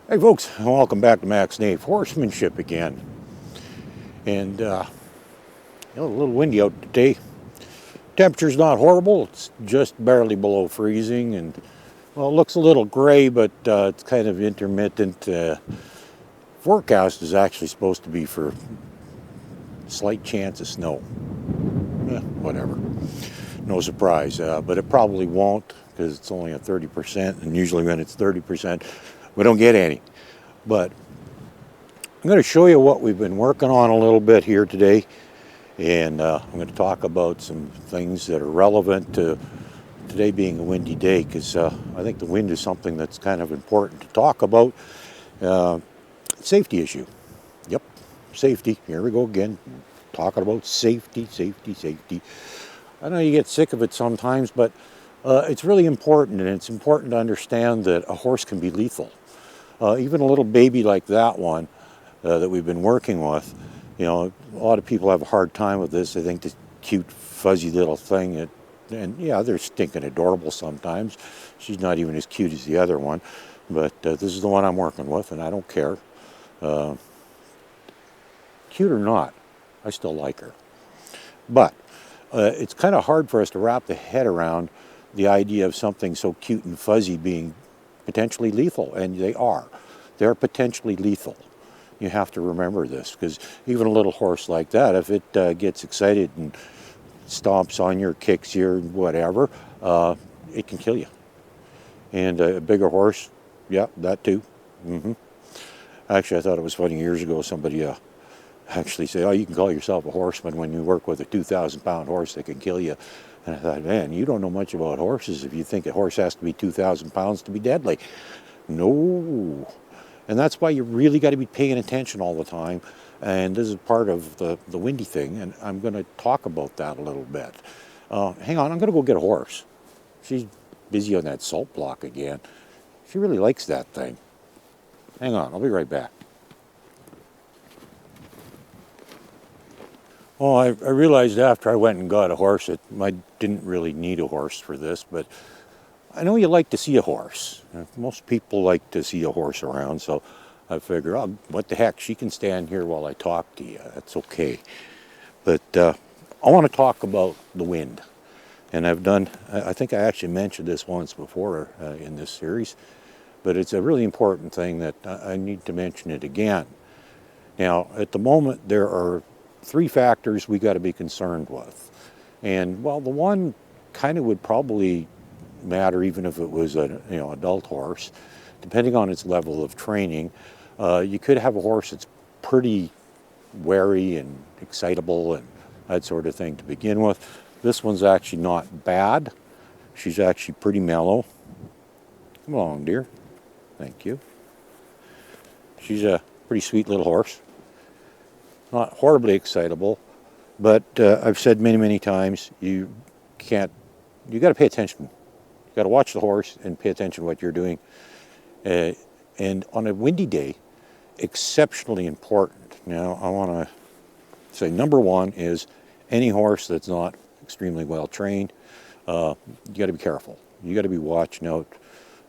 Hey folks, welcome back to Max Nave Horsemanship again. And a little windy out today. Temperature's not horrible, it's just barely below freezing, and well, it looks a little gray, but it's kind of intermittent. Forecast is actually supposed to be for slight chance of snow. Whatever. No surprise, but it probably won't because it's only at 30%, and usually when it's 30%, we don't get any. But I'm going to show you what we've been working on a little bit here today, and I'm going to talk about some things that are relevant to today being a windy day, because I think the wind is something that's kind of important to talk about. Safety issue. Yep, safety. Here we go again, talking about safety. I know you get sick of it sometimes, but it's really important, and it's important to understand that a horse can be lethal. Even a little baby like that one that we've been working with, you know, a lot of people have a hard time with this. They think this cute, fuzzy little thing, and yeah, they're stinking adorable sometimes. She's not even as cute as the other one, but this is the one I'm working with, and I don't care. Cute or not, I still like her. But it's kind of hard for us to wrap the head around the idea of something so cute and fuzzy being potentially lethal, and they are. They're potentially lethal. You have to remember this, because even a little horse like that, if it gets excited and stomps on you, kicks you, or whatever, it can kill you. And a bigger horse, yeah, that too. Actually, I thought it was funny years ago, somebody actually said, oh, you can call yourself a horseman when you work with a 2,000-pound horse that can kill you. And I thought, man, you don't know much about horses if you think a horse has to be 2,000 pounds to be deadly. No. And that's why you really got to be paying attention all the time. And this is part of the windy thing, and I'm going to talk about that a little bit. Hang on, I'm going to go get a horse. She's busy on that salt block again. She really likes that thing. Hang on, I'll be right back. Well, I realized after I went and got a horse that I didn't really need a horse for this, but I know you like to see a horse. Most people like to see a horse around, so I figure, oh, what the heck, she can stand here while I talk to you. That's okay. But I want to talk about the wind. And I think I actually mentioned this once before in this series, but it's a really important thing that I need to mention it again. Now, at the moment, there are three factors we got to be concerned with. And well, the one kind of would probably matter even if it was an adult horse, depending on its level of training. You could have a horse that's pretty wary and excitable and that sort of thing to begin with. This one's actually not bad. She's actually pretty mellow. Come along, dear. Thank you. She's a pretty sweet little horse. Not horribly excitable, but I've said many times, you got to pay attention. You got to watch the horse and pay attention to what you're doing. And on a windy day, exceptionally important. Now, I want to say number one is any horse that's not extremely well trained, you got to be careful. You got to be watching out.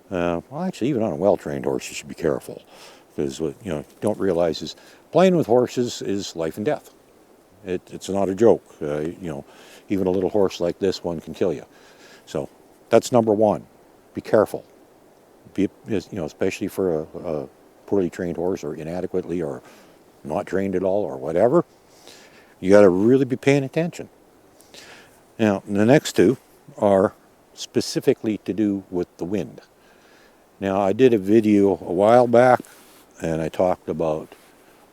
Well, actually, even on a well-trained horse, you should be careful, because what you don't realize is playing with horses is life and death. It's not a joke. Even a little horse like this one can kill you. So that's number one. Be careful. Especially for a poorly trained horse, or inadequately, or not trained at all, or whatever. You got to really be paying attention. Now, the next two are specifically to do with the wind. Now, I did a video a while back, and I talked about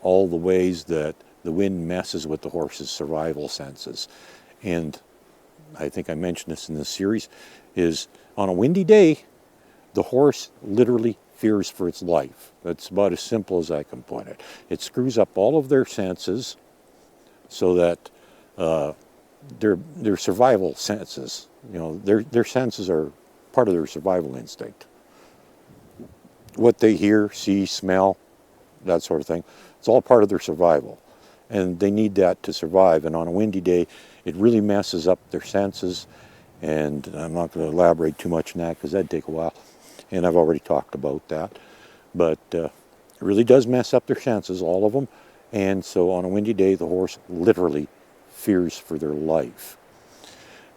all the ways that the wind messes with the horse's survival senses. And I think I mentioned this in this series, is on a windy day, the horse literally fears for its life. That's about as simple as I can put it. It screws up all of their senses so that their survival senses, their senses are part of their survival instinct. What they hear, see, smell, that sort of thing, it's all part of their survival. And they need that to survive. And on a windy day, it really messes up their senses. And I'm not going to elaborate too much on that because that'd take a while. And I've already talked about that. But it really does mess up their senses, all of them. And so on a windy day, the horse literally fears for their life.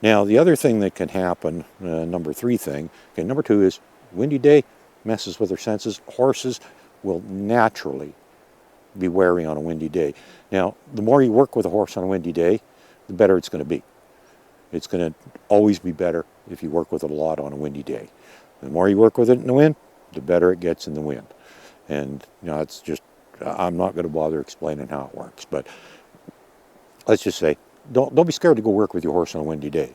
Now, the other thing that can happen, number 3 thing, okay, number 2 is windy day messes with their senses. Horses will naturally be wary on a windy day. Now, the more you work with a horse on a windy day, the better it's going to be. It's going to always be better if you work with it a lot on a windy day. The more you work with it in the wind, the better it gets in the wind. And, it's just, I'm not going to bother explaining how it works, but let's just say, don't be scared to go work with your horse on a windy day.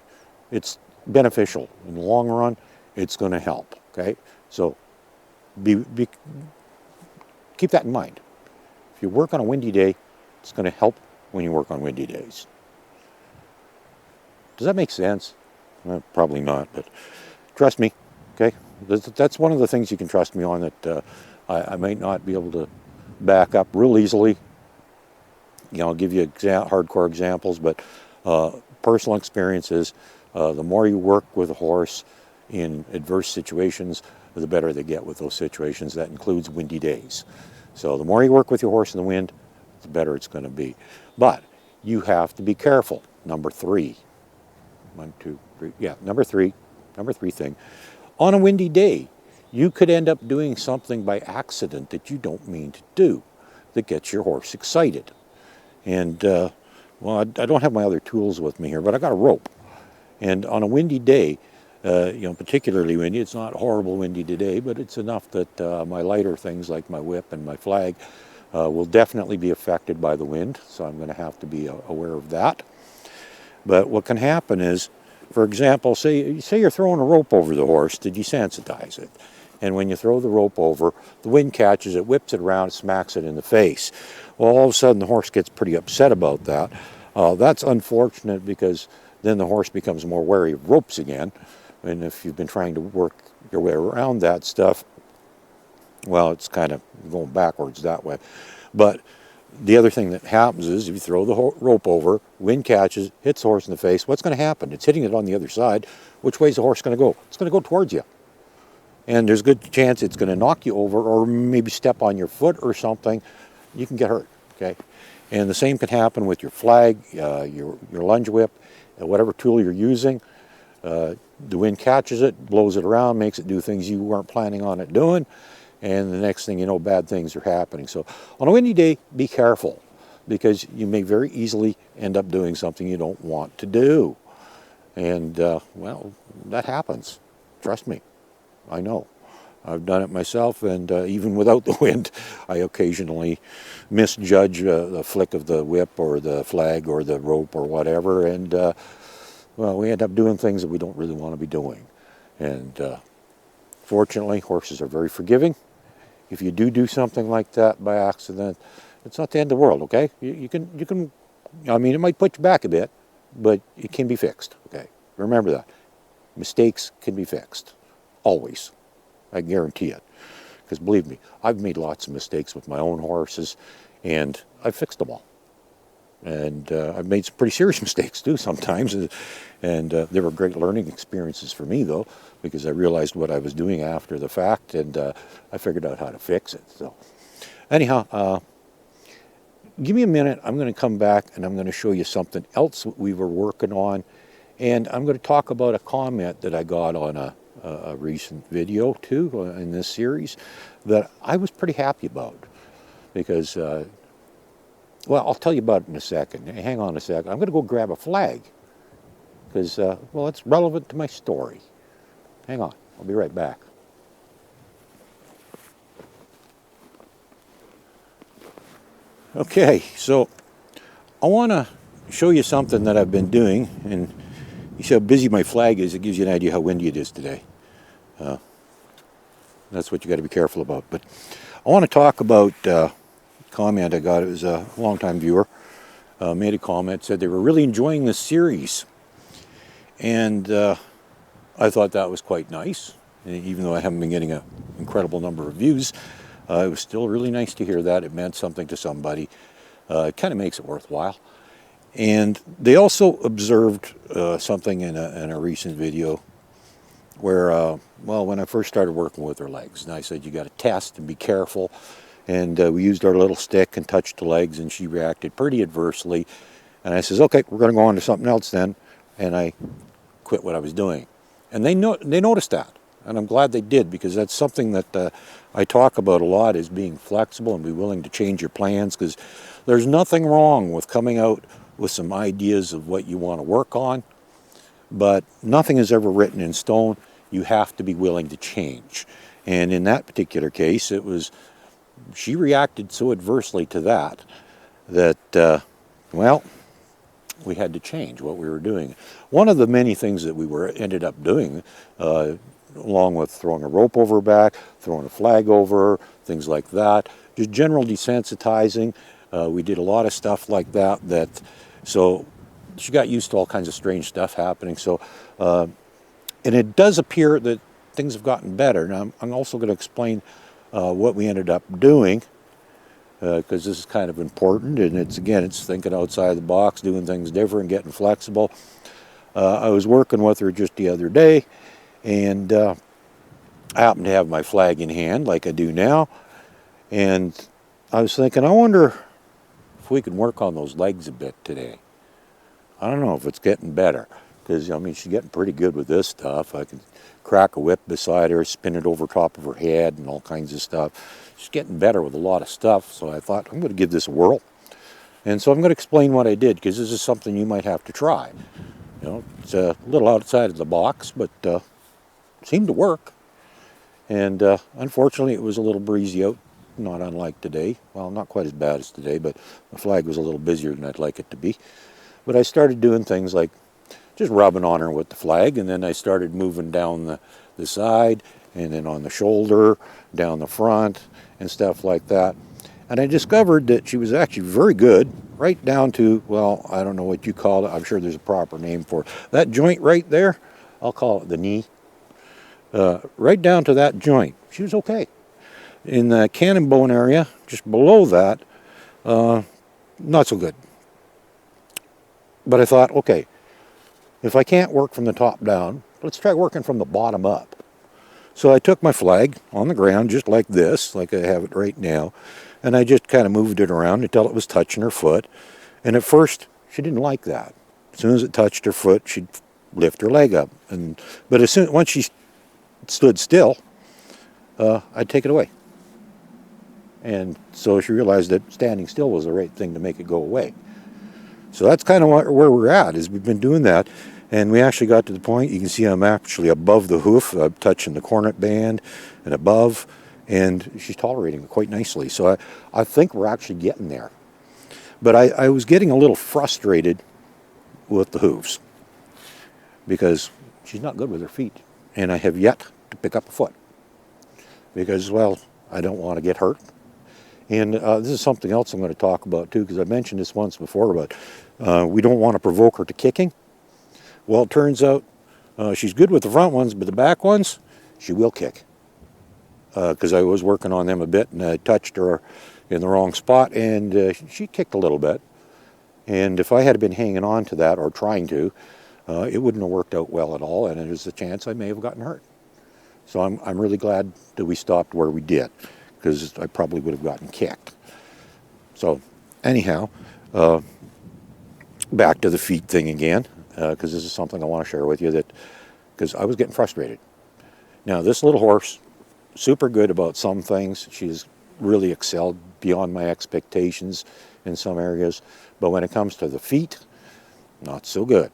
It's beneficial. In the long run, it's going to help, okay? So keep that in mind. If you work on a windy day, it's going to help when you work on windy days. Does that make sense? Well, probably not, but trust me, okay? That's one of the things you can trust me on that I might not be able to back up real easily. I'll give you hardcore examples, but personal experiences, the more you work with a horse in adverse situations, the better they get with those situations. That includes windy days. So the more you work with your horse in the wind, the better it's going to be. But you have to be careful. Number 3. 1, 2, 3. Yeah, number 3 thing. On a windy day, you could end up doing something by accident that you don't mean to do that gets your horse excited. And, well, I don't have my other tools with me here, but I got a rope. And on a windy day, particularly windy, it's not horrible windy today, but it's enough that my lighter things like my whip and my flag will definitely be affected by the wind. So I'm going to have to be aware of that. But what can happen is, for example, say you're throwing a rope over the horse to desensitize it. And when you throw the rope over, the wind catches it, whips it around, smacks it in the face. Well, all of a sudden the horse gets pretty upset about that. That's unfortunate because then the horse becomes more wary of ropes again. And if you've been trying to work your way around that stuff, well, it's kind of going backwards that way. But the other thing that happens is if you throw the rope over, wind catches, hits the horse in the face, what's going to happen? It's hitting it on the other side. Which way is the horse going to go? It's going to go towards you. And there's a good chance it's going to knock you over or maybe step on your foot or something. You can get hurt, okay? And the same can happen with your flag, your lunge whip, whatever tool you're using. The wind catches it, blows it around, makes it do things you weren't planning on it doing. And the next thing you know, bad things are happening. So on a windy day, be careful because you may very easily end up doing something you don't want to do. And, well, that happens. Trust me. I know. I've done it myself, and even without the wind, I occasionally misjudge the flick of the whip or the flag or the rope or whatever, and, well, we end up doing things that we don't really want to be doing. And fortunately, horses are very forgiving. If you do something like that by accident, it's not the end of the world, okay? You can, I mean, it might put you back a bit, but it can be fixed, okay? Remember that. Mistakes can be fixed. Always. I guarantee it. Because believe me, I've made lots of mistakes with my own horses, and I've fixed them all. And I've made some pretty serious mistakes too sometimes, and they were great learning experiences for me though, because I realized what I was doing after the fact, and I figured out how to fix it. So anyhow, give me a minute. I'm going to come back and I'm going to show you something else that we were working on, and I'm going to talk about a comment that I got on a recent video too in this series that I was pretty happy about because, well, I'll tell you about it in a second. Hang on a second. I'm going to go grab a flag because, well, it's relevant to my story. Hang on. I'll be right back. Okay, so I want to show you something that I've been doing, and you see how busy my flag is. It gives you an idea how windy it is today. That's what you got to be careful about. But I want to talk about a comment I got. It was a longtime viewer made a comment, said they were really enjoying this series, and I thought that was quite nice. Even though I haven't been getting an incredible number of views, it was still really nice to hear that. It meant something to somebody. It kind of makes it worthwhile. And they also observed something in a recent video where, well, when I first started working with her legs, and I said, you got to test and be careful. And we used our little stick and touched the legs, and she reacted pretty adversely. And I says, okay, we're going to go on to something else then. And I quit what I was doing. And they noticed that. And I'm glad they did, because that's something that I talk about a lot, is being flexible and be willing to change your plans, because there's nothing wrong with coming out with some ideas of what you want to work on, but nothing is ever written in stone. You have to be willing to change. And in that particular case, it was, she reacted so adversely to that, well, we had to change what we were doing. One of the many things that we ended up doing, along with throwing a rope over her back, throwing a flag over her, things like that, just general desensitizing. We did a lot of stuff like that, so she got used to all kinds of strange stuff happening. So, and it does appear that things have gotten better. Now, I'm also going to explain what we ended up doing, because this is kind of important, and it's thinking outside the box, doing things different, getting flexible. I was working with her just the other day, and I happened to have my flag in hand like I do now, and I was thinking, I wonder if we can work on those legs a bit today. I don't know if it's getting better, because I mean, she's getting pretty good with this stuff. I can crack a whip beside her, spin it over top of her head, and all kinds of stuff. She's getting better with a lot of stuff, so I thought, I'm going to give this a whirl. And so I'm going to explain what I did, because this is something you might have to try. You know, it's a little outside of the box, but it seemed to work. And unfortunately, it was a little breezy out, not unlike today. Well, not quite as bad as today, but the flag was a little busier than I'd like it to be. But I started doing things like just rubbing on her with the flag, and then I started moving down the side, and then on the shoulder, down the front, and stuff like that. And I discovered that she was actually very good, right down to, well, I don't know what you call it. I'm sure there's a proper name for it. That joint right there, I'll call it the knee. Right down to that joint, she was okay. In the cannon bone area, just below that, not so good. But I thought, okay, if I can't work from the top down, let's try working from the bottom up. So I took my flag on the ground, just like this, like I have it right now, and I just kind of moved it around until it was touching her foot. And at first, she didn't like that. As soon as it touched her foot, she'd lift her leg up. But once she stood still, I'd take it away. And so she realized that standing still was the right thing to make it go away. So that's kind of where we're at, is we've been doing that. And we actually got to the point, you can see I'm actually above the hoof, touching the cornet band and above, and she's tolerating it quite nicely. So I think we're actually getting there. But I was getting a little frustrated with the hooves, because she's not good with her feet. And I have yet to pick up a foot, because, well, I don't want to get hurt. And this is something else I'm going to talk about too, because I mentioned this once before, but we don't want to provoke her to kicking. Well, it turns out she's good with the front ones, but the back ones, she will kick. Because I was working on them a bit, and I touched her in the wrong spot, and she kicked a little bit. And if I had been hanging on to that, or trying to, it wouldn't have worked out well at all, and there's a chance I may have gotten hurt. So I'm really glad that we stopped where we did, because I probably would have gotten kicked. So anyhow, back to the feet thing again, because this is something I want to share with you, because I was getting frustrated. Now, this little horse, super good about some things. She's really excelled beyond my expectations in some areas. But when it comes to the feet, not so good.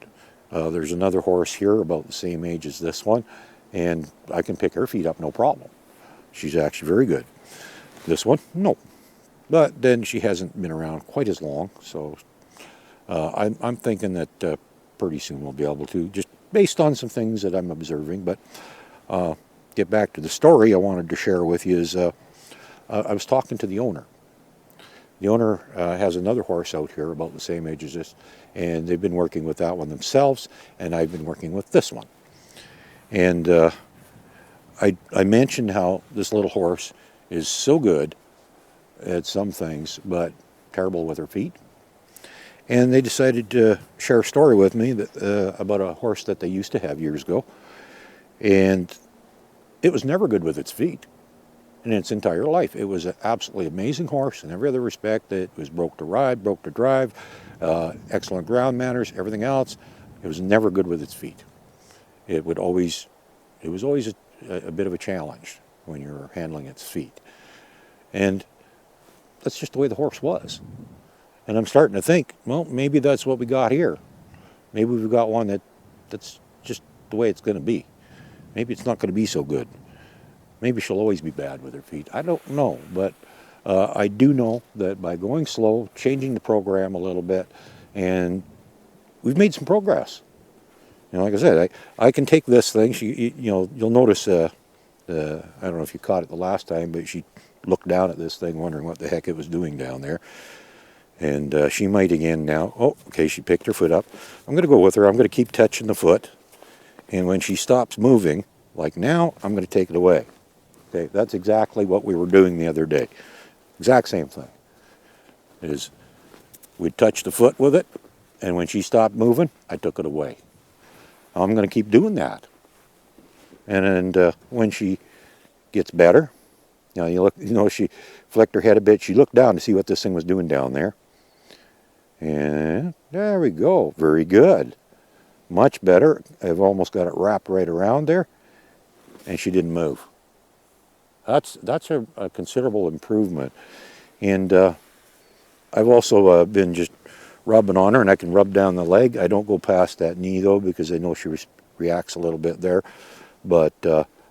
There's another horse here about the same age as this one, and I can pick her feet up no problem. She's actually very good. This one, no. But then she hasn't been around quite as long, so I'm thinking that pretty soon we'll be able to, just based on some things that I'm observing. But get back to the story I wanted to share with you is I was talking to the owner. The owner has another horse out here about the same age as this, and they've been working with that one themselves, and I've been working with this one. And I mentioned how this little horse is so good at some things, but terrible with her feet. And they decided to share a story with me about a horse that they used to have years ago. And it was never good with its feet in its entire life. It was an absolutely amazing horse in every other respect. It was broke to ride, broke to drive, excellent ground manners, everything else. It was never good with its feet. It was always a bit of a challenge when you're handling its feet. And that's just the way the horse was. And I'm starting to think, well, maybe that's what we got here. Maybe we've got one that's just the way it's going to be. Maybe it's not going to be so good. Maybe she'll always be bad with her feet. I don't know, but I do know that by going slow, changing the program a little bit, and we've made some progress. Like I said, I can take this thing. You'll notice. I don't know if you caught it the last time, but she looked down at this thing, wondering what the heck it was doing down there. And she might again now. Oh, okay, she picked her foot up. I'm going to go with her. I'm going to keep touching the foot. And when she stops moving, like now, I'm going to take it away. Okay, that's exactly what we were doing the other day. Exact same thing. We'd touch the foot with it, and when she stopped moving, I took it away. I'm going to keep doing that. And when she gets better, she flicked her head a bit. She looked down to see what this thing was doing down there. And there we go. Very good. Much better. I've almost got it wrapped right around there. And she didn't move. That's a considerable improvement. And I've also been just rubbing on her, and I can rub down the leg. I don't go past that knee, though, because I know she reacts a little bit there. But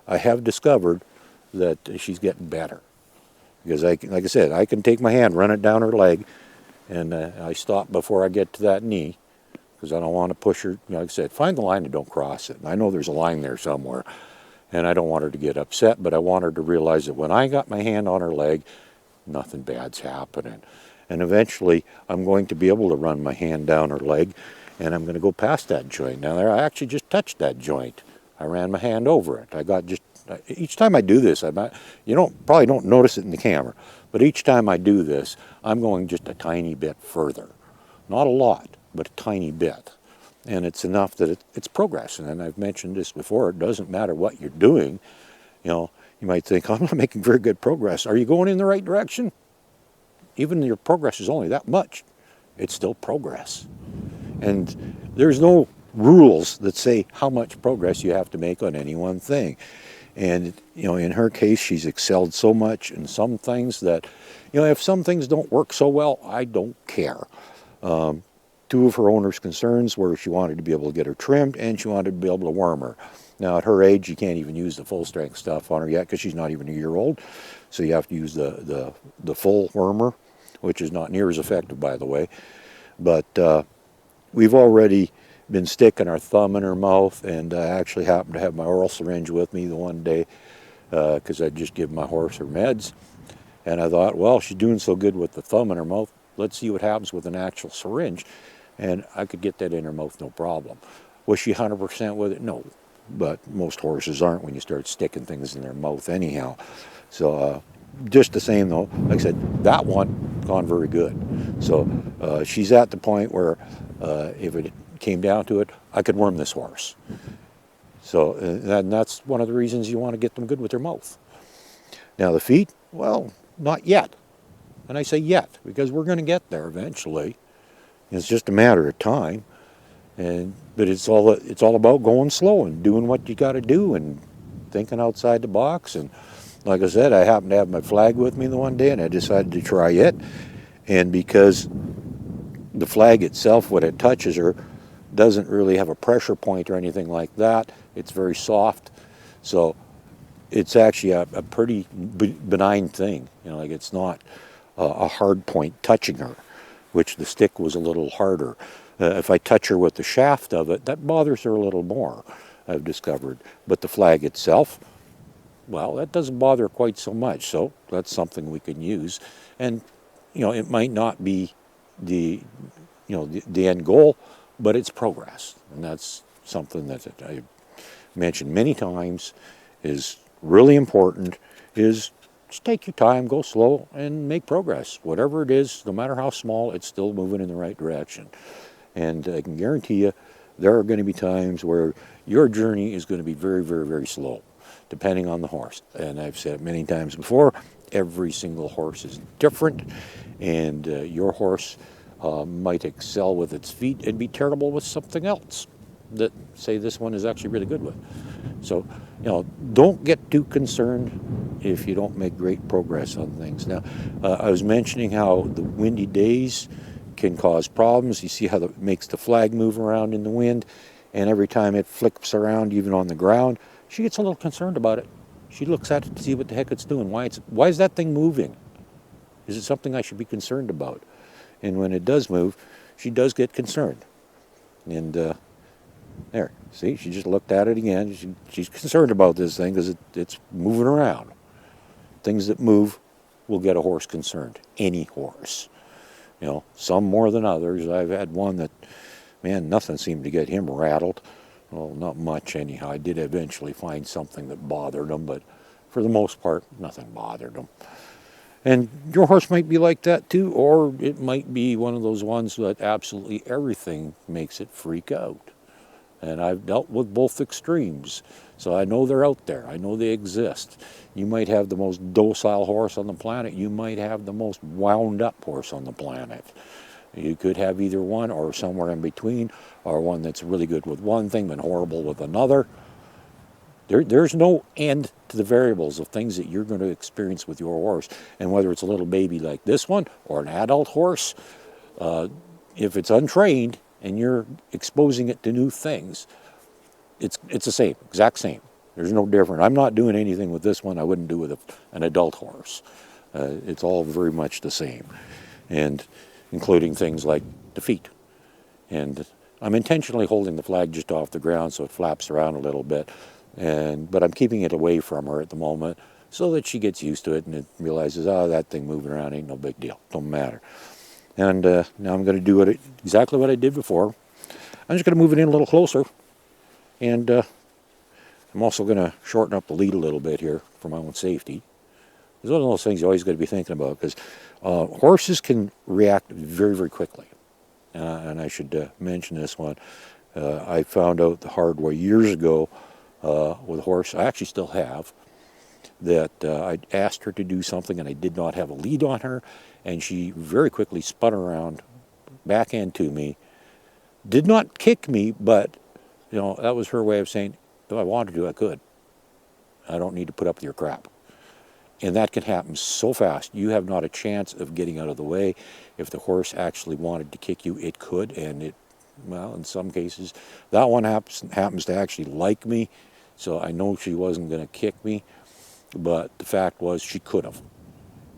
I have discovered that she's getting better. Because, like I said, I can take my hand, run it down her leg, and I stop before I get to that knee, because I don't want to push her. Like I said, find the line and don't cross it. And I know there's a line there somewhere, and I don't want her to get upset, but I want her to realize that when I got my hand on her leg, nothing bad's happening. And eventually, I'm going to be able to run my hand down her leg, and I'm going to go past that joint. Now, there, I actually just touched that joint. I ran my hand over it. Each time I do this, probably don't notice it in the camera, but each time I do this, I'm going just a tiny bit further. Not a lot, but a tiny bit. And it's enough that it's progress. And I've mentioned this before, it doesn't matter what you're doing. You might think, I'm not making very good progress. Are you going in the right direction? Even your progress is only that much. It's still progress. And there's no rules that say how much progress you have to make on any one thing. And, in her case, she's excelled so much in some things that, if some things don't work so well, I don't care. Two of her owner's concerns were she wanted to be able to get her trimmed and she wanted to be able to worm her. Now, at her age, you can't even use the full-strength stuff on her yet because she's not even a year old. So you have to use the full wormer, which is not near as effective, by the way. But we've already been sticking our thumb in her mouth, and I actually happened to have my oral syringe with me the one day because I'd just given my horse her meds. And I thought, well, she's doing so good with the thumb in her mouth, let's see what happens with an actual syringe. And I could get that in her mouth no problem. Was she 100% with it? No. But most horses aren't when you start sticking things in their mouth anyhow. So just the same though, like I said, that one gone very good. So she's at the point where if it came down to it, I could worm this horse. So and that's one of the reasons you want to get them good with their mouth. Now the feet, well, not yet. And I say yet because we're going to get there eventually. It's just a matter of time. But it's all about going slow and doing what you got to do and thinking outside the box. And like I said, I happened to have my flag with me the one day, and I decided to try it. And because the flag itself, when it touches her, doesn't really have a pressure point or anything like that. It's very soft, so it's actually a pretty benign thing. Like it's not a hard point touching her, which the stick was a little harder. If I touch her with the shaft of it, that bothers her a little more, I've discovered. But the flag itself, well, that doesn't bother her quite so much. So that's something we can use. And, it might not be the end goal, but it's progress. And that's something that I mentioned many times is really important, is just take your time, go slow, and make progress. Whatever it is, no matter how small, it's still moving in the right direction. And I can guarantee you, there are going to be times where your journey is going to be very, very, very slow, depending on the horse. And I've said it many times before, every single horse is different, and your horse might excel with its feet and be terrible with something else that, say, this one is actually really good with. So, don't get too concerned if you don't make great progress on things. Now, I was mentioning how the windy days can cause problems. You see how it makes the flag move around in the wind, and every time it flips around, even on the ground, she gets a little concerned about it. She looks at it to see what the heck it's doing. Why is that thing moving? Is it something I should be concerned about? And when it does move, she does get concerned. And there, see, she just looked at it again. She's concerned about this thing because it's moving around. Things that move will get a horse concerned. Any horse. Some more than others. I've had one that, man, nothing seemed to get him rattled. Well, not much anyhow. I did eventually find something that bothered him, but for the most part, nothing bothered him. And your horse might be like that too, or it might be one of those ones that absolutely everything makes it freak out. And I've dealt with both extremes, so I know they're out there. I know they exist. You might have the most docile horse on the planet. You might have the most wound up horse on the planet. You could have either one or somewhere in between, or one that's really good with one thing but horrible with another. There's no end to the variables of things that you're going to experience with your horse. And whether it's a little baby like this one or an adult horse, if it's untrained and you're exposing it to new things, it's the same, exact same. There's no different. I'm not doing anything with this one I wouldn't do with an adult horse. It's all very much the same, and including things like the feet. And I'm intentionally holding the flag just off the ground so it flaps around a little bit, but I'm keeping it away from her at the moment so that she gets used to it and it realizes, that thing moving around ain't no big deal, don't matter. And now I'm going to do exactly what I did before. I'm just going to move it in a little closer, and I'm also going to shorten up the lead a little bit here for my own safety. It's one of those things you always got to be thinking about, because horses can react very, very quickly. And I should mention this one. I found out the hard way years ago with a horse, I actually still have, that I asked her to do something and I did not have a lead on her, and she very quickly spun around, backhand to me, did not kick me, but that was her way of saying, if I wanted to, I could. I don't need to put up with your crap. And that can happen so fast. You have not a chance of getting out of the way. If the horse actually wanted to kick you, it could, and in some cases, that one happens to actually like me, so I know she wasn't going to kick me, but the fact was she could have.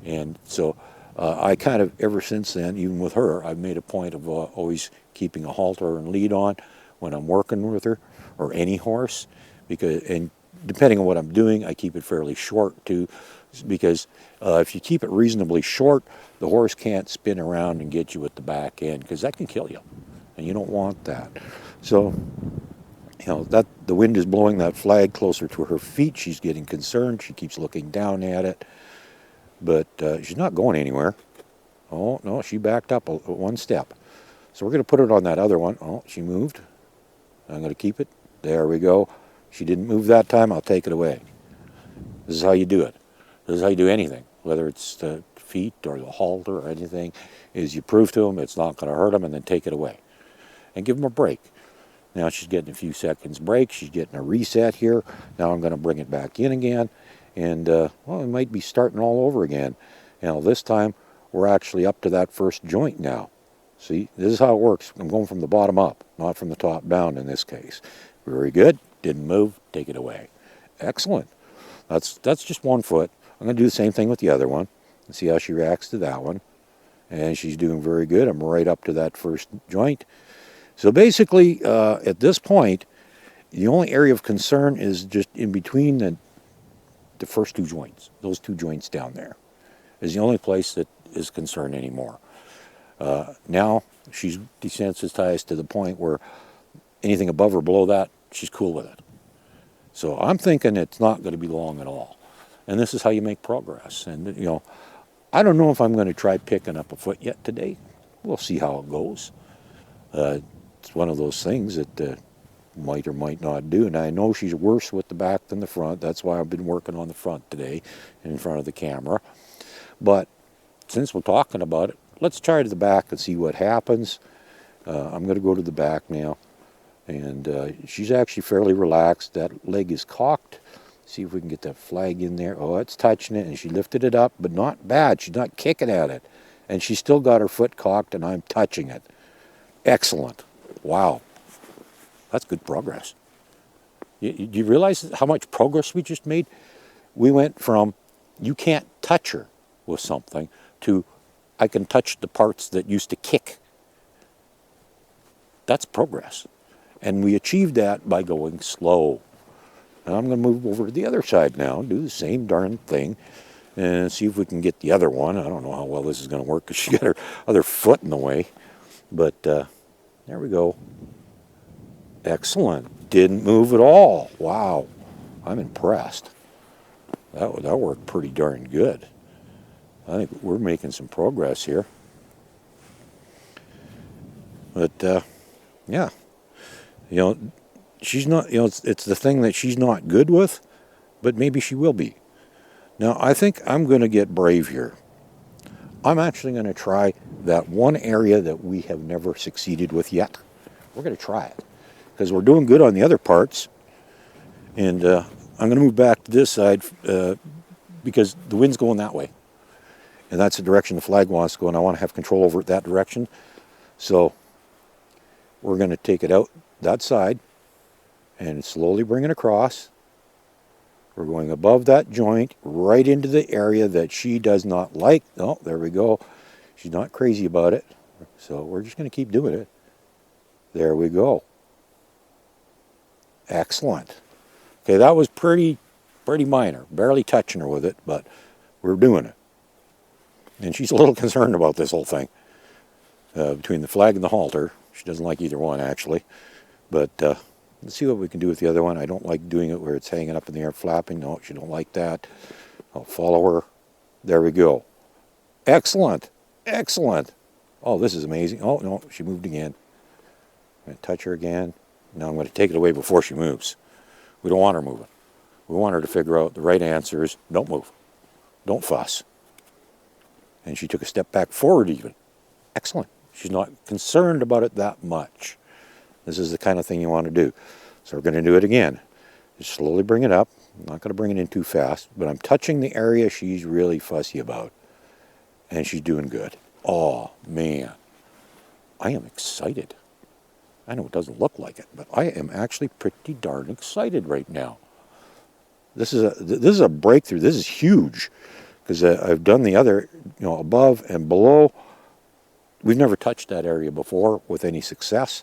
And so I kind of, ever since then, even with her, I've made a point of always keeping a halter and lead on when I'm working with her, or any horse, and depending on what I'm doing, I keep it fairly short too, because if you keep it reasonably short, the horse can't spin around and get you at the back end, because that can kill you, and you don't want that. So, that the wind is blowing that flag closer to her feet. She's getting concerned. She keeps looking down at it, but she's not going anywhere. Oh, no, she backed up one step. So we're going to put it on that other one. Oh, she moved. I'm going to keep it. There we go. She didn't move that time. I'll take it away. This is how you do it. This is how you do anything, whether it's the feet or the halter or anything, is you prove to them it's not going to hurt them, and then take it away and give them a break. Now she's getting a few seconds break. She's getting a reset here. Now I'm going to bring it back in again, and it might be starting all over again. This time we're actually up to that first joint now. See, this is how it works. I'm going from the bottom up, not from the top down in this case. Very good. Didn't move. Take it away. Excellent. That's just one foot. I'm going to do the same thing with the other one and see how she reacts to that one. And she's doing very good. I'm right up to that first joint. So basically, at this point, the only area of concern is just in between the first two joints. Those two joints down there is the only place that is concerned anymore. Now she's desensitized to the point where anything above or below that, she's cool with it. So I'm thinking it's not going to be long at all. And this is how you make progress. And, I don't know if I'm going to try picking up a foot yet today. We'll see how it goes. it's one of those things that might or might not do. And I know she's worse with the back than the front. That's why I've been working on the front today in front of the camera. But since we're talking about it, let's try to the back and see what happens. I'm going to go to the back now. And she's actually fairly relaxed. That leg is cocked. See if we can get that flag in there. Oh, it's touching it, and she lifted it up, but not bad. She's not kicking at it. And she's still got her foot cocked, and I'm touching it. Excellent. Wow. That's good progress. You realize how much progress we just made? We went from you can't touch her with something to I can touch the parts that used to kick. That's progress. And we achieved that by going slow. And I'm going to move over to the other side now, do the same darn thing, and see if we can get the other one. I don't know how well this is going to work because she got her other foot in the way. But there we go. Excellent. Didn't move at all. Wow. I'm impressed. That worked pretty darn good. I think we're making some progress here. But, yeah. You know, she's not, you know, it's the thing that she's not good with, but maybe she will be. Now, I think I'm going to get brave here. I'm actually going to try that one area that we have never succeeded with yet. We're going to try it because we're doing good on the other parts. And I'm going to move back to this side because the wind's going that way. And that's the direction the flag wants to go, and I want to have control over it that direction. So we're going to take it out that side and slowly bring it across. We're going above that joint right into the area that she does not like. Oh, there we go. She's not crazy about it. So we're just going to keep doing it. There we go. Excellent. Okay, that was pretty minor. Barely touching her with it, but we're doing it. And she's a little concerned about this whole thing. Between the flag and the halter. She doesn't like either one, actually. But let's see what we can do with the other one. I don't like doing it where it's hanging up in the air flapping. No, she don't like that. I'll follow her. There we go. Excellent. Excellent. Oh, this is amazing. Oh, no, she moved again. I'm going to touch her again. Now I'm going to take it away before she moves. We don't want her moving. We want her to figure out the right answers. Don't move. Don't fuss. And she took a step back forward even. Excellent. She's not concerned about it that much. This is the kind of thing you want to do. So we're going to do it again. Just slowly bring it up. I'm not going to bring it in too fast, but I'm touching the area she's really fussy about. And she's doing good. Oh, man. I am excited. I know it doesn't look like it, but I am actually pretty darn excited right now. This is a breakthrough. This is huge because I've done the other, you know, above and below. We've never touched that area before with any success.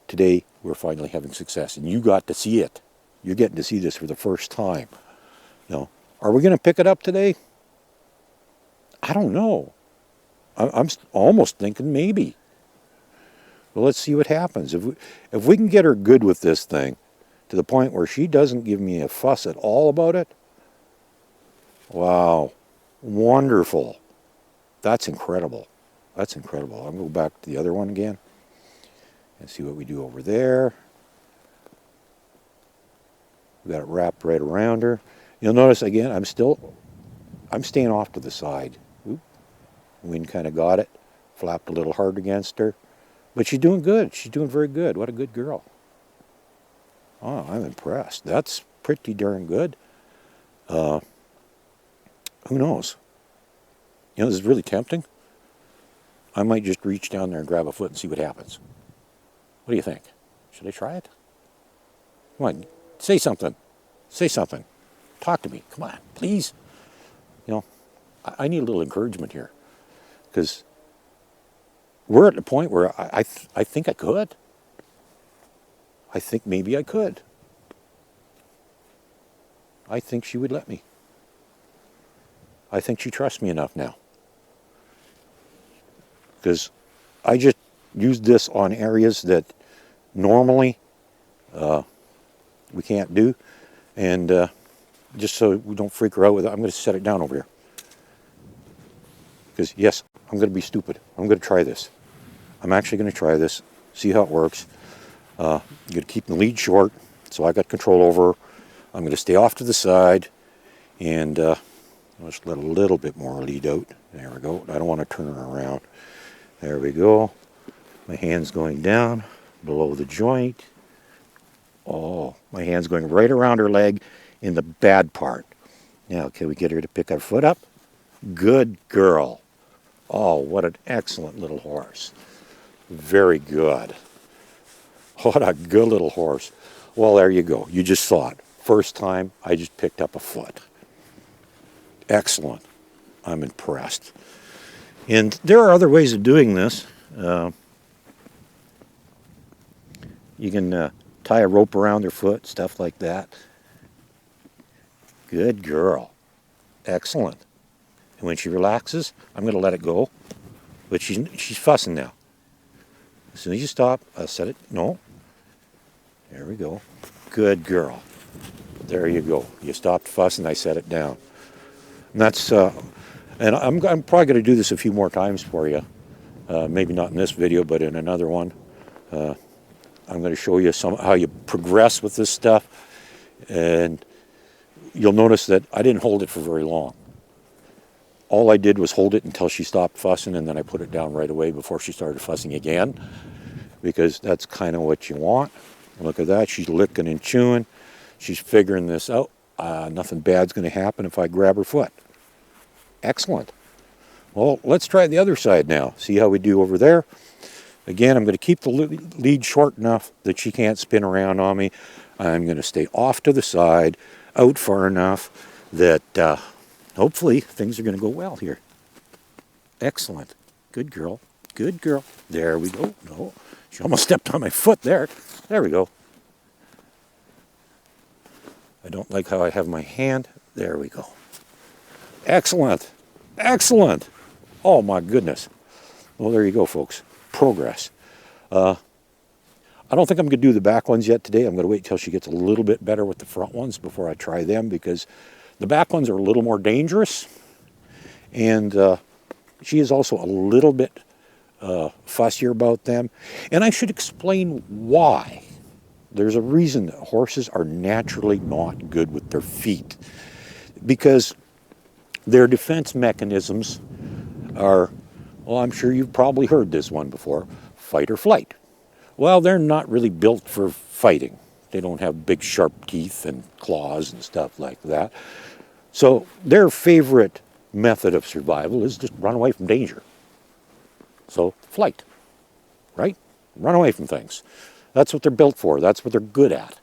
Today, we're finally having success, and you got to see it. You're getting to see this for the first time. You know, are we going to pick it up today? I don't know. I'm almost thinking maybe. Well, let's see what happens. If we can get her good with this thing to the point where she doesn't give me a fuss at all about it, wow, wonderful. That's incredible. That's incredible. I'm going to go back to the other one again and see what we do over there. We got it wrapped right around her. You'll notice again, I'm staying off to the side. Oop. Wind kind of got it, flapped a little hard against her. But she's doing good. She's doing very good. What a good girl. Oh, I'm impressed. That's pretty darn good. Who knows? You know, this is really tempting. I might just reach down there and grab a foot and see what happens. What do you think? Should I try it? Come on, say something. Say something. Talk to me. Come on, please. You know, I need a little encouragement here. Because we're at the point where I think I could. I think maybe I could. I think she would let me. I think she trusts me enough now. Because I just used this on areas that normally we can't do. And just so we don't freak her out with it, I'm going to set it down over here. Because, yes, I'm going to be stupid. I'm going to try this. I'm actually going to try this. See how it works. I'm going to keep the lead short, so I got control over her. I'm going to stay off to the side, and let's let a little bit more lead out. There we go. I don't want to turn her around. There we go. My hand's going down below the joint. Oh, my hand's going right around her leg in the bad part. Now, can we get her to pick her foot up? Good girl. Oh, what an excellent little horse. Very good. What a good little horse. Well, there you go. You just saw it. First time, I just picked up a foot. Excellent. I'm impressed. And there are other ways of doing this. You can tie a rope around their foot, stuff like that. Good girl. Excellent. And when she relaxes, I'm going to let it go. But she's fussing now. As soon as you stop, I'll set it. No. There we go. Good girl. There you go. You stopped fussing, I set it down. And that's, and I'm probably going to do this a few more times for you. Maybe not in this video, but in another one. I'm going to show you how you progress with this stuff. And you'll notice that I didn't hold it for very long. All I did was hold it until she stopped fussing, and then I put it down right away before she started fussing again, because that's kind of what you want. Look at that. She's licking and chewing. She's figuring this out. Nothing bad's going to happen if I grab her foot. Excellent. Well, let's try the other side now. See how we do over there. Again, I'm going to keep the lead short enough that she can't spin around on me. I'm going to stay off to the side, out far enough that hopefully things are going to go well here. Excellent. Good girl. Good girl. There we go. No, she almost stepped on my foot there. There we go. I don't like how I have my hand. There we go. Excellent. Excellent. Oh my goodness. Well, there you go, folks. Progress. I don't think I'm going to do the back ones yet today. I'm going to wait till she gets a little bit better with the front ones before I try them, because the back ones are a little more dangerous, and she is also a little bit fussier about them. And I should explain why. There's a reason that horses are naturally not good with their feet, because their defense mechanisms are, well, I'm sure you've probably heard this one before, fight or flight. Well, they're not really built for fighting. They don't have big sharp teeth and claws and stuff like that. So their favorite method of survival is just run away from danger. So flight, right? Run away from things. That's what they're built for. That's what they're good at.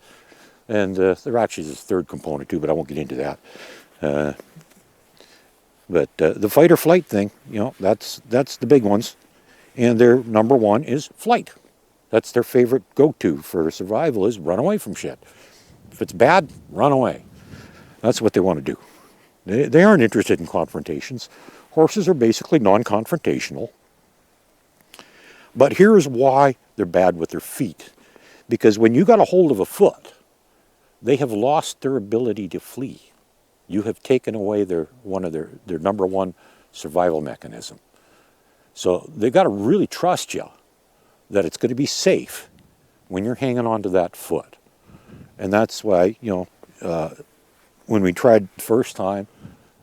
And there actually is a third component too, but I won't get into that. But the fight or flight thing, you know, that's the big ones. And their number one is flight. That's their favorite go-to for survival, is run away from shit. If it's bad, run away. That's what they want to do. They aren't interested in confrontations. Horses are basically non-confrontational. But here's why they're bad with their feet. Because when you got a hold of a foot, they have lost their ability to flee. You have taken away their number one survival mechanism. So they've got to really trust you that it's going to be safe when you're hanging on to that foot. And that's why, you know, when we tried the first time,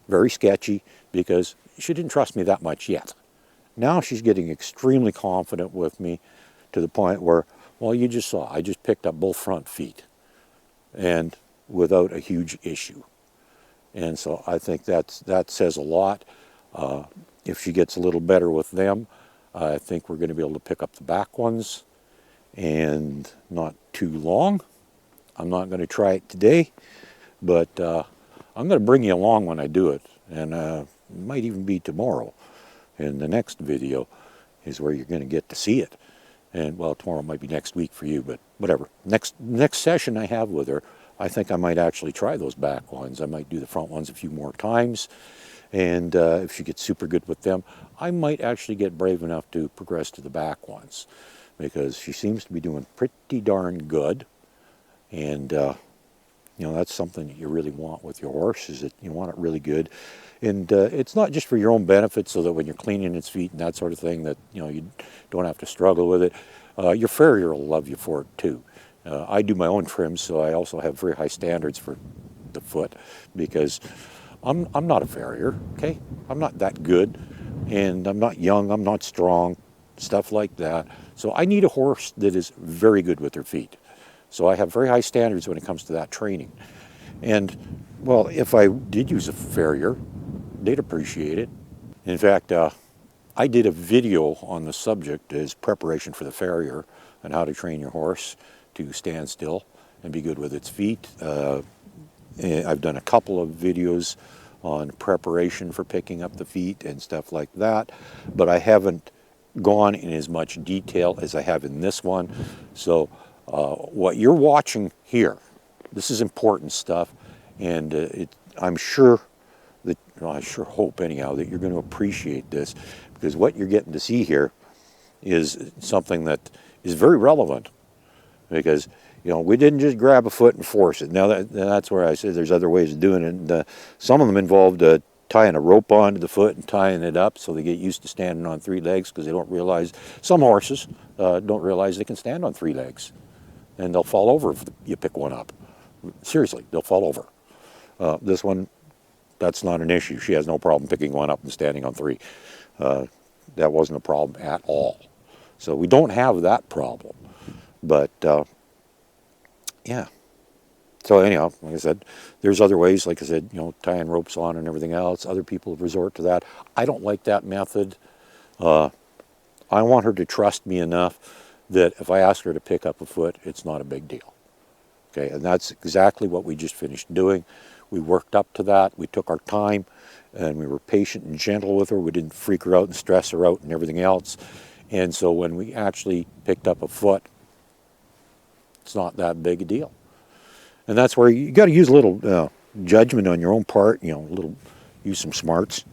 very sketchy, because she didn't trust me that much yet. Now she's getting extremely confident with me, to the point where, well, you just saw, I just picked up both front feet, and without a huge issue. And so I think that says a lot. If she gets a little better with them, I think we're going to be able to pick up the back ones, and not too long. I'm not going to try it today, but I'm going to bring you along when I do it, and it might even be tomorrow. In the next video is where you're going to get to see it. And, well, tomorrow might be next week for you, but whatever. Next session I have with her, I think I might actually try those back ones. I might do the front ones a few more times. And if she gets super good with them, I might actually get brave enough to progress to the back ones, because she seems to be doing pretty darn good. And You know, that's something that you really want with your horse, is that you want it really good. And it's not just for your own benefit, so that when you're cleaning its feet and that sort of thing, that, you know, you don't have to struggle with it. Your farrier will love you for it too. I do my own trims, so I also have very high standards for the foot, because I'm not a farrier, okay? I'm not that good, and I'm not young, I'm not strong, stuff like that. So I need a horse that is very good with their feet. So I have very high standards when it comes to that training. And, well, if I did use a farrier, they'd appreciate it. In fact, I did a video on the subject as preparation for the farrier and how to train your horse to stand still and be good with its feet. I've done a couple of videos on preparation for picking up the feet and stuff like that, but I haven't gone in as much detail as I have in this one. So what you're watching here, this is important stuff, and I'm sure that, well, I sure hope anyhow, that you're going to appreciate this, because what you're getting to see here is something that is very relevant. Because, you know, we didn't just grab a foot and force it. Now that's where I say there's other ways of doing it. And some of them involved tying a rope onto the foot and tying it up so they get used to standing on 3 legs, because they don't realize, some horses don't realize they can stand on 3 legs, and they'll fall over if you pick one up. Seriously, they'll fall over. This one, that's not an issue. She has no problem picking one up and standing on 3. That wasn't a problem at all. So we don't have that problem. But, yeah. So anyhow, like I said, there's other ways, like I said, you know, tying ropes on and everything else. Other people resort to that. I don't like that method. I want her to trust me enough that if I ask her to pick up a foot, it's not a big deal. Okay, and that's exactly what we just finished doing. We worked up to that. We took our time, and we were patient and gentle with her. We didn't freak her out and stress her out and everything else. And so when we actually picked up a foot, it's not that big a deal. And that's where you got to use a little judgment on your own part, you know, use some smarts.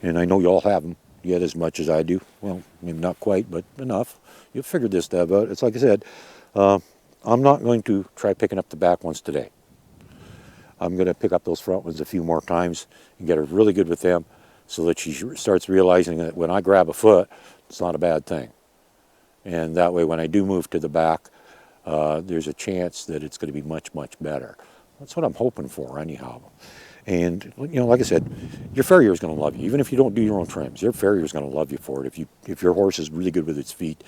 And I know you all have them yet as much as I do. Well, maybe not quite, but enough. You'll figure this stuff out. It's like I said, I'm not going to try picking up the back ones today. I'm going to pick up those front ones a few more times and get her really good with them, so that she starts realizing that when I grab a foot, it's not a bad thing. And that way, when I do move to the back, there's a chance that it's going to be much, much better. That's what I'm hoping for anyhow. And, you know, like I said, your farrier is going to love you. Even if you don't do your own trims, your farrier is going to love you for it. If your horse is really good with its feet,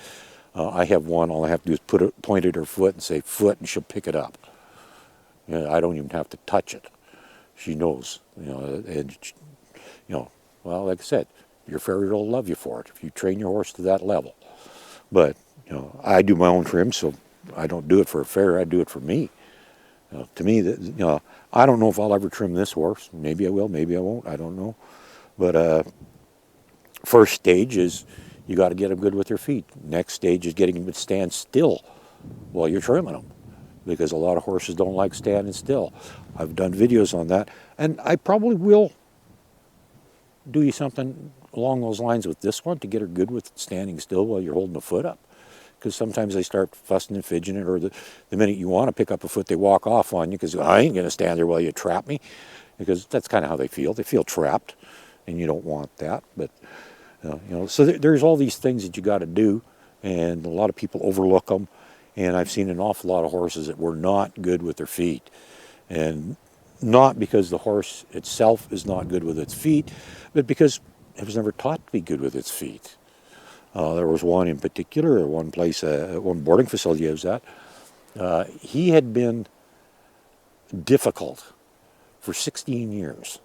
I have one, all I have to do is point at her foot and say foot, and she'll pick it up. You know, I don't even have to touch it. She knows, you know, and, you know, well, like I said, your farrier will love you for it if you train your horse to that level. But, you know, I do my own trims, so I don't do it for a farrier, I do it for me. To me, you know, I don't know if I'll ever trim this horse. Maybe I will, maybe I won't, I don't know. But first stage is you got to get them good with their feet. Next stage is getting them to stand still while you're trimming them, because a lot of horses don't like standing still. I've done videos on that, and I probably will do you something along those lines with this one to get her good with standing still while you're holding the foot up. Because sometimes they start fussing and fidgeting, or the minute you want to pick up a foot, they walk off on you because I ain't going to stand there while you trap me, because that's kind of how they feel. They feel trapped, and you don't want that. But you know, so there's all these things that you got to do, and a lot of people overlook them. And I've seen an awful lot of horses that were not good with their feet, and not because the horse itself is not good with its feet, but because it was never taught to be good with its feet. There was one in particular, one place, one boarding facility I was at. He had been difficult for 16 years.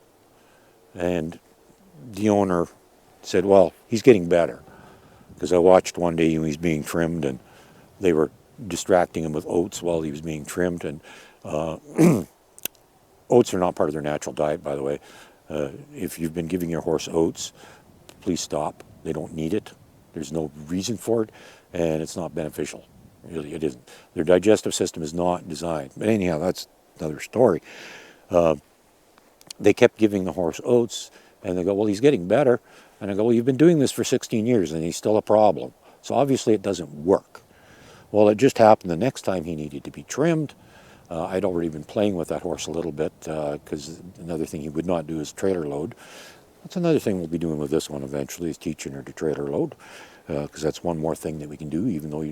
And the owner said, well, he's getting better. Because I watched one day when he was being trimmed, and they were distracting him with oats while he was being trimmed. And oats are not part of their natural diet, by the way. If you've been giving your horse oats, please stop. They don't need it. There's no reason for it, and it's not beneficial. Really, it isn't. Their digestive system is not designed. But anyhow, that's another story. They kept giving the horse oats, and they go, well, he's getting better. And I go, well, you've been doing this for 16 years, and he's still a problem. So obviously it doesn't work. Well, it just happened the next time he needed to be trimmed. I'd already been playing with that horse a little bit because another thing he would not do is trailer load. That's another thing we'll be doing with this one eventually, is teaching her to trailer load, because that's one more thing that we can do, even though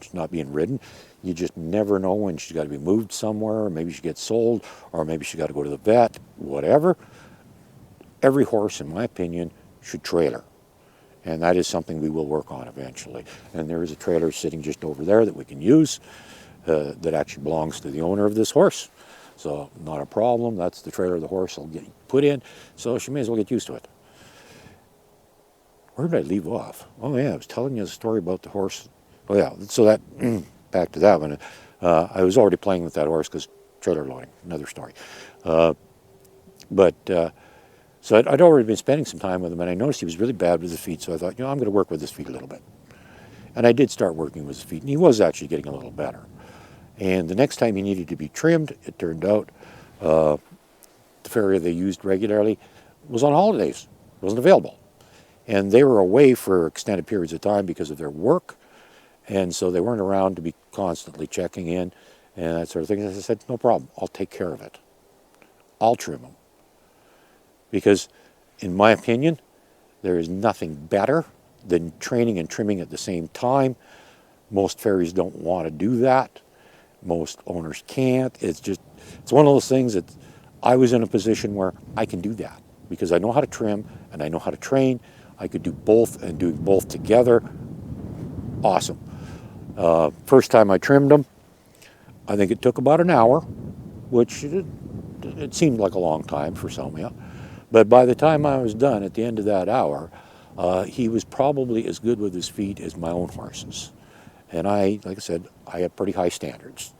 she's not being ridden. You just never know when she's got to be moved somewhere, or maybe she gets sold, or maybe she got to go to the vet, whatever. Every horse, in my opinion, should trailer. And that is something we will work on eventually. And there is a trailer sitting just over there that we can use that actually belongs to the owner of this horse. So not a problem. That's the trailer the horse will get put in. So she may as well get used to it. Where did I leave off? Oh yeah, I was telling you a story about the horse. Oh yeah, so that, back to that one. I was already playing with that horse because trailer loading, another story. So I'd already been spending some time with him, and I noticed he was really bad with his feet, so I thought, I'm going to work with his feet a little bit. And I did start working with his feet, and he was actually getting a little better. And the next time he needed to be trimmed, it turned out the farrier they used regularly was on holidays, wasn't available. And they were away for extended periods of time because of their work, and so they weren't around to be constantly checking in and that sort of thing. And I said, no problem, I'll take care of it. I'll trim him. Because, in my opinion, there is nothing better than training and trimming at the same time. Most farriers don't want to do that. Most owners can't. It's one of those things that I was in a position where I can do that because I know how to trim and I know how to train. I could do both, and doing both together, awesome. First time I trimmed them, I think it took about an hour, which it seemed like a long time for some of you. But by the time I was done, at the end of that hour, he was probably as good with his feet as my own horses. And like I said, I have pretty high standards.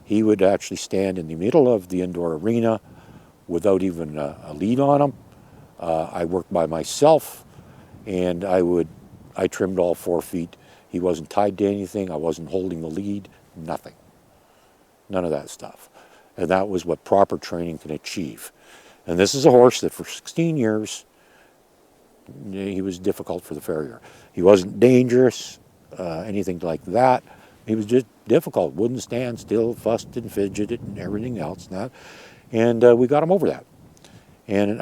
He would actually stand in the middle of the indoor arena without even a lead on him. I worked by myself, and I trimmed all 4 feet. He wasn't tied to anything. I wasn't holding the lead, nothing. None of that stuff. And that was what proper training can achieve. And this is a horse that for 16 years, he was difficult for the farrier. He wasn't dangerous, anything like that. He was just difficult, wouldn't stand still, fussed and fidgeted and everything else. And we got him over that. And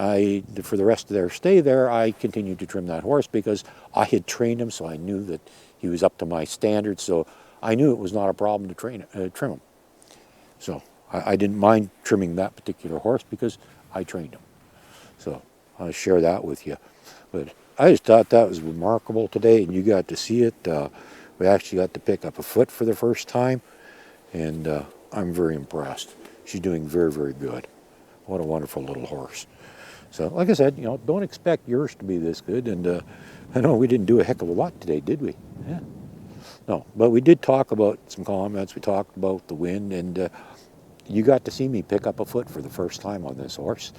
for the rest of their stay there, I continued to trim that horse because I had trained him, so I knew that he was up to my standards. So I knew it was not a problem to trim him. So I didn't mind trimming that particular horse because I trained him. So I'll share that with you. But I just thought that was remarkable today, and you got to see it. We actually got to pick up a foot for the first time, and I'm very impressed. She's doing very, very good. What a wonderful little horse. So like I said, don't expect yours to be this good. And I know we didn't do a heck of a lot today, did we? Yeah. No, but we did talk about some comments. We talked about the wind, and you got to see me pick up a foot for the first time on this horse.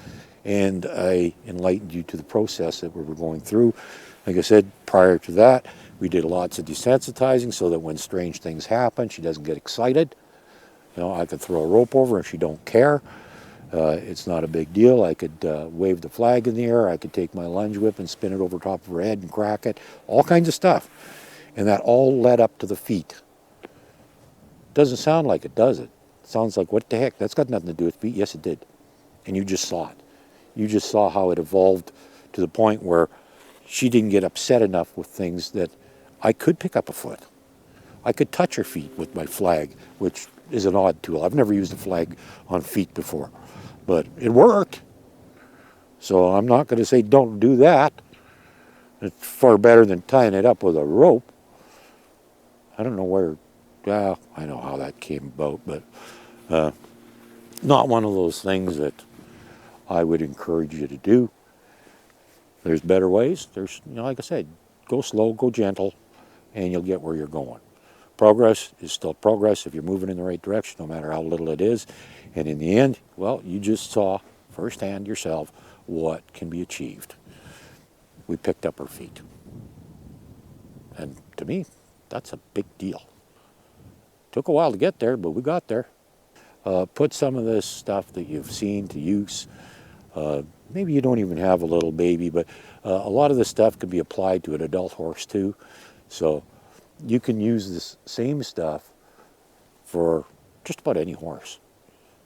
And I enlightened you to the process that we were going through. Like I said, prior to that, we did lots of desensitizing so that when strange things happen, she doesn't get excited. I could throw a rope over and she don't care. It's not a big deal. I could wave the flag in the air. I could take my lunge whip and spin it over top of her head and crack it. All kinds of stuff. And that all led up to the feet. Doesn't sound like it, does it? Sounds like, what the heck? That's got nothing to do with feet. Yes, it did. And you just saw it. You just saw how it evolved to the point where she didn't get upset enough with things that I could pick up a foot. I could touch her feet with my flag, which is an odd tool. I've never used a flag on feet before, but it worked. So I'm not going to say don't do that. It's far better than tying it up with a rope. I don't know where, I know how that came about, but not one of those things that I would encourage you to do. There's better ways. There's, like I said, go slow, go gentle, and you'll get where you're going. Progress is still progress if you're moving in the right direction, no matter how little it is. And in the end, well, you just saw firsthand yourself what can be achieved. We picked up her feet. And to me, that's a big deal. Took a while to get there, but we got there. Put some of this stuff that you've seen to use. Maybe you don't even have a little baby, but a lot of this stuff can be applied to an adult horse too. So you can use this same stuff for just about any horse.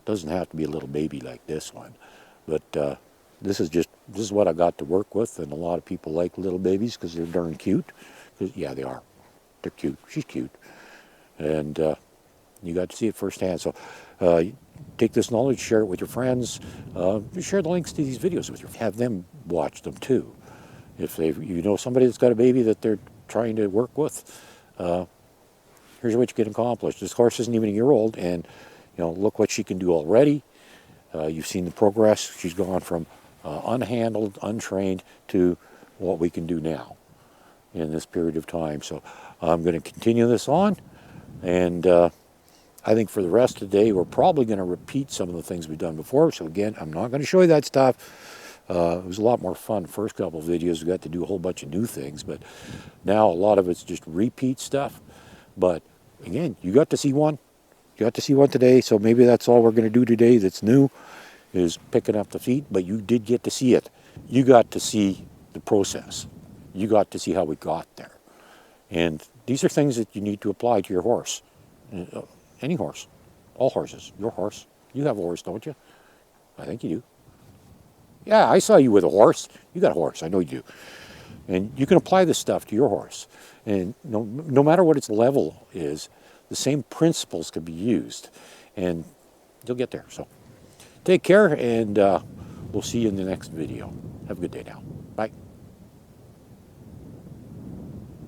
Doesn't have to be a little baby like this one, but this is what I got to work with, and a lot of people like little babies because they're darn cute. 'Cause, yeah, they are. They're cute. She's cute, and you got to see it firsthand. So take this knowledge, share it with your friends, share the links to these videos with have them watch them too. If you know somebody that's got a baby that they're trying to work with, here's what you can accomplish. This horse isn't even a year old, and look what she can do already. You've seen the progress. She's gone from unhandled, untrained to what we can do now in this period of time. So I'm going to continue this on, and I think for the rest of the day we're probably going to repeat some of the things we've done before. So again, I'm not going to show you that stuff. It was a lot more fun the first couple of videos. We got to do a whole bunch of new things, but now a lot of it's just repeat stuff. But again, you got to see one. You got to see one today, so maybe that's all we're going to do today that's new, is picking up the feet, but you did get to see it. You got to see the process. You got to see how we got there. And these are things that you need to apply to your horse. Any horse. All horses. Your horse. You have a horse, don't you? I think you do. Yeah, I saw you with a horse. You got a horse. I know you do. And you can apply this stuff to your horse. And no matter what its level is, the same principles can be used. And you'll get there. So take care, and we'll see you in the next video. Have a good day now.